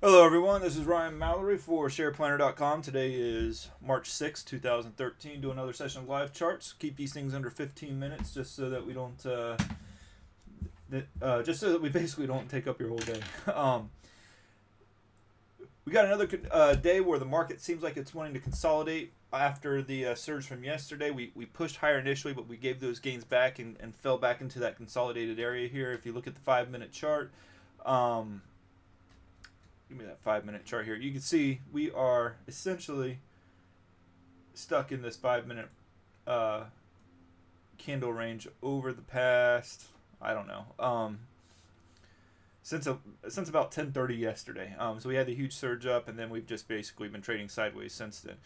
Hello everyone, this is Ryan Mallory for SharePlanner.com. Today is March 6, 2013. Do another session of live charts. Keep these things under 15 minutes just so that we don't just so that we basically don't take up your whole day. We got another day where the market seems like it's wanting to consolidate after the surge from yesterday. We pushed higher initially, but we gave those gains back and fell back into that consolidated area here. If you look at the 5-minute chart, give me that 5-minute chart here. You can see we are essentially stuck in this 5-minute candle range over the past, I don't know, since about 10:30 yesterday. So we had the huge surge up, and then we've just basically been trading sideways since then.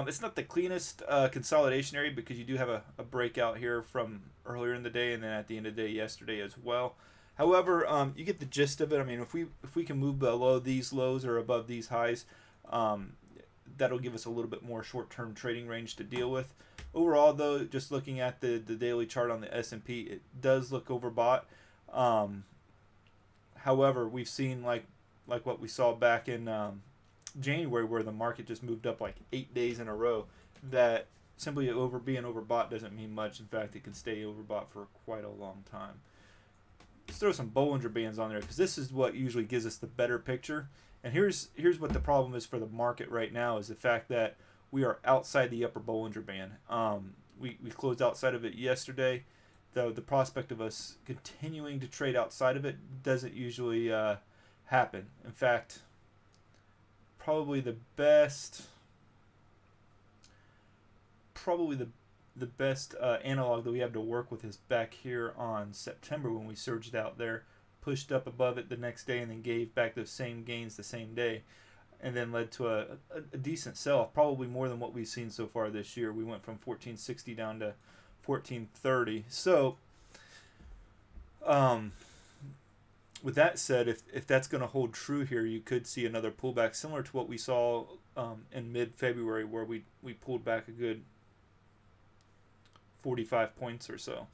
It's not the cleanest consolidation area because you do have a breakout here from earlier in the day, and then at the end of the day yesterday as well. However, you get the gist of it. I mean, if we can move below these lows or above these highs, that'll give us a little bit more short-term trading range to deal with. Overall, though, just looking at the daily chart on the S&P, it does look overbought. However, we've seen like what we saw back in January, where the market just moved up like 8 days in a row. That simply being overbought doesn't mean much. In fact, it can stay overbought for quite a long time. Let's throw some Bollinger Bands on there because this is what usually gives us the better picture. And here's what the problem is for the market right now is the fact that we are outside the upper Bollinger Band. We closed outside of it yesterday. Though the prospect of us continuing to trade outside of it doesn't usually happen. In fact, probably the best analog that we have to work with is back here on September when we surged out there, pushed up above it the next day, and then gave back those same gains the same day, and then led to a decent sell-off, probably more than what we've seen so far this year. We went from 1460 down to 1430. So with that said, if that's going to hold true here, you could see another pullback similar to what we saw in mid-February, where we pulled back a good 45 points or so.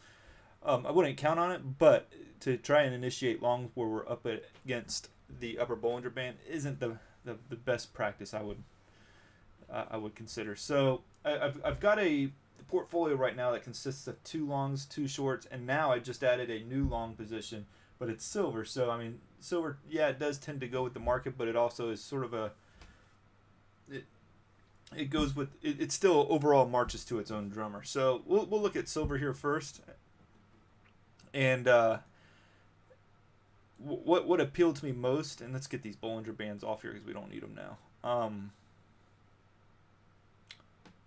I wouldn't count on it, but to try and initiate longs where we're up against the upper Bollinger Band isn't the best practice I would consider. So I've got a portfolio right now that consists of 2 longs, 2 shorts, and now I just added a new long position, but it's silver. So I mean, silver, yeah, it does tend to go with the market, but it also is sort of it goes with it still overall marches to its own drummer. So we'll look at silver here first, and what appealed to me most, and let's get these Bollinger Bands off here because we don't need them now.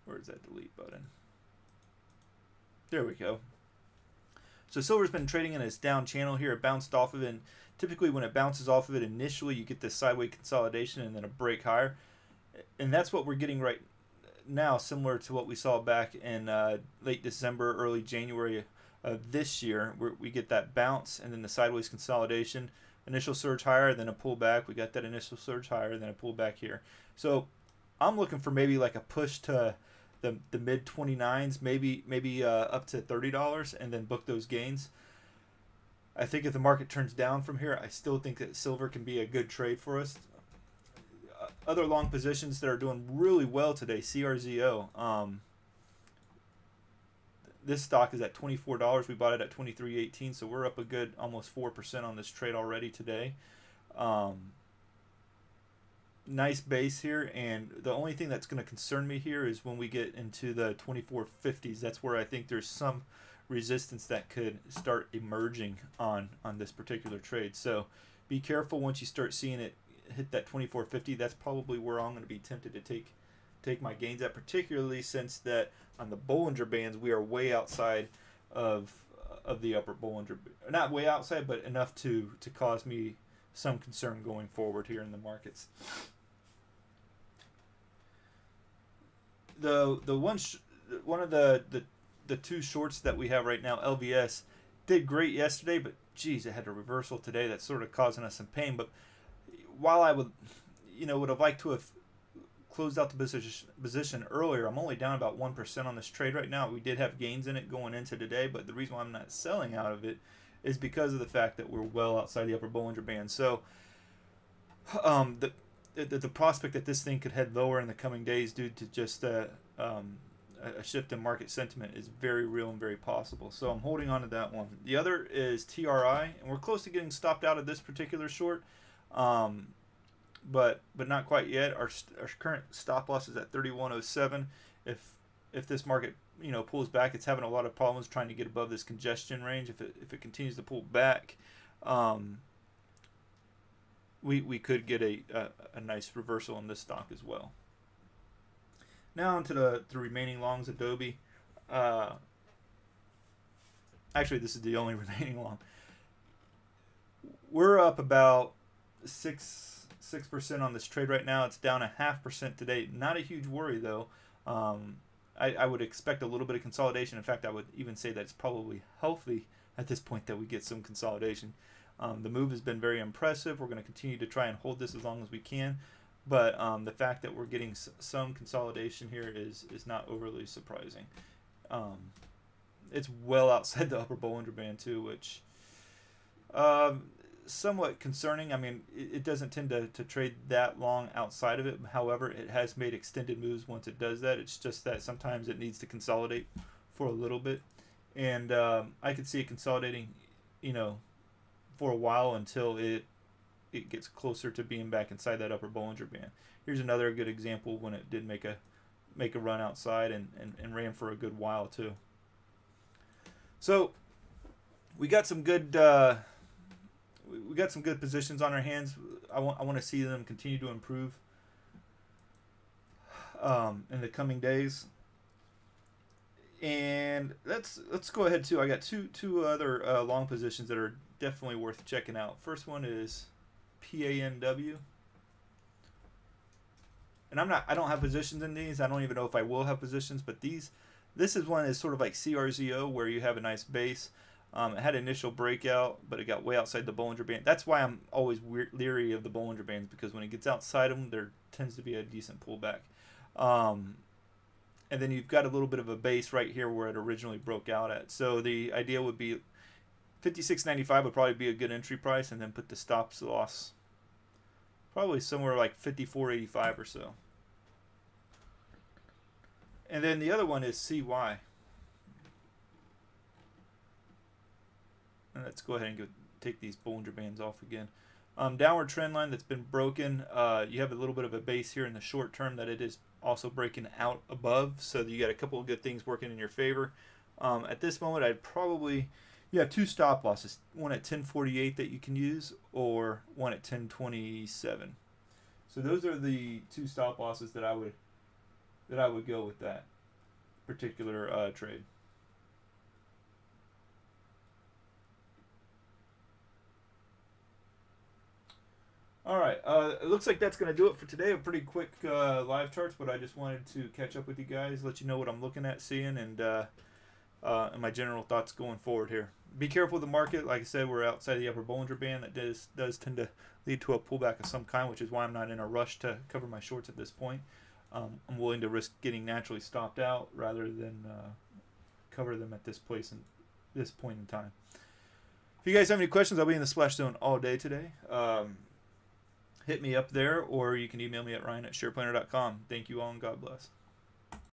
Where's that delete button? There we go. So silver's been trading in its down channel here. It bounced off of it, and typically when it bounces off of it initially, you get this sideways consolidation and then a break higher. And that's what we're getting right now, similar to what we saw back in late December, early January of this year, where we get that bounce and then the sideways consolidation, initial surge higher, then a pullback. We got that initial surge higher, then a pullback here. So I'm looking for maybe like a push to the mid 29s, maybe up to $30, and then book those gains. I think if the market turns down from here, I still think that silver can be a good trade for us. Other long positions that are doing really well today, CRZO. This stock is at $24. We bought it at $23.18, so we're up a good almost 4% on this trade already today. Nice base here, and the only thing that's going to concern me here is when we get into the 2450s. That's where I think there's some resistance that could start emerging on this particular trade. So be careful once you start seeing it hit that 2450. That's probably where I'm going to be tempted to take my gains at, particularly since that on the Bollinger Bands we are way outside of the upper Bollinger, not way outside, but enough to cause me some concern going forward here in the markets. One of the 2 shorts that we have right now, LVS, did great yesterday, but geez, it had a reversal today that's sort of causing us some pain. But while I would have liked to have closed out the position earlier, I'm only down about 1% on this trade right now. We did have gains in it going into today, but the reason why I'm not selling out of it is because of the fact that we're well outside the upper Bollinger Band. So The prospect that this thing could head lower in the coming days due to just a shift in market sentiment is very real and very possible. So I'm holding on to that one. The other is TRI, and we're close to getting stopped out of this particular short, but not quite yet. Our current stop loss is at 31.07. If this market pulls back, it's having a lot of problems trying to get above this congestion range. If it continues to pull back, we could get a nice reversal in this stock as well. Now onto the remaining longs. Adobe. Actually, this is the only remaining long. We're up about 6% on this trade right now. It's down 0.5% today. Not a huge worry though. I would expect a little bit of consolidation. In fact, I would even say that it's probably healthy at this point that we get some consolidation. The move has been very impressive. We're going to continue to try and hold this as long as we can. But the fact that we're getting some consolidation here is not overly surprising. It's well outside the upper Bollinger-Band too, which somewhat concerning. I mean, it doesn't tend to trade that long outside of it. However, it has made extended moves once it does that. It's just that sometimes it needs to consolidate for a little bit. And I could see it consolidating, for a while until it gets closer to being back inside that upper Bollinger-Band. Here's another good example when it did make a run outside and ran for a good while too. So we got some good positions on our hands. I want to see them continue to improve in the coming days. And let's go ahead too. I got two other long positions that are definitely worth checking out. First one is PANW. And I don't have positions in these. I don't even know if I will have positions, but this is one is sort of like CRZO where you have a nice base. It had initial breakout, but it got way outside the Bollinger-Band. That's why I'm always leery of the Bollinger-Bands, because when it gets outside them, there tends to be a decent pullback. And then you've got a little bit of a base right here where it originally broke out at. So the idea would be 56.95 would probably be a good entry price, and then put the stop loss probably somewhere like 54.85 or so. And then the other one is CY. And let's go ahead and take these Bollinger-Bands off again. Downward trend line that's been broken. You have a little bit of a base here in the short term that it is also breaking out above, so you got a couple of good things working in your favor. At this moment, I'd probably have two stop losses, one at 10.48 that you can use, or one at 10.27. So those are the two stop losses that I would go with that particular trade. All right, it looks like that's going to do it for today. A pretty quick live charts, but I just wanted to catch up with you guys, let you know what I'm looking at, seeing, and my general thoughts going forward here. Be careful of the market. Like I said, we're outside the upper Bollinger-Band. That does tend to lead to a pullback of some kind, which is why I'm not in a rush to cover my shorts at this point. I'm willing to risk getting naturally stopped out rather than cover them at this point in time. If you guys have any questions, I'll be in the splash zone all day today. Hit me up there, or you can email me at ryan@shareplanner.com. Thank you all, and God bless.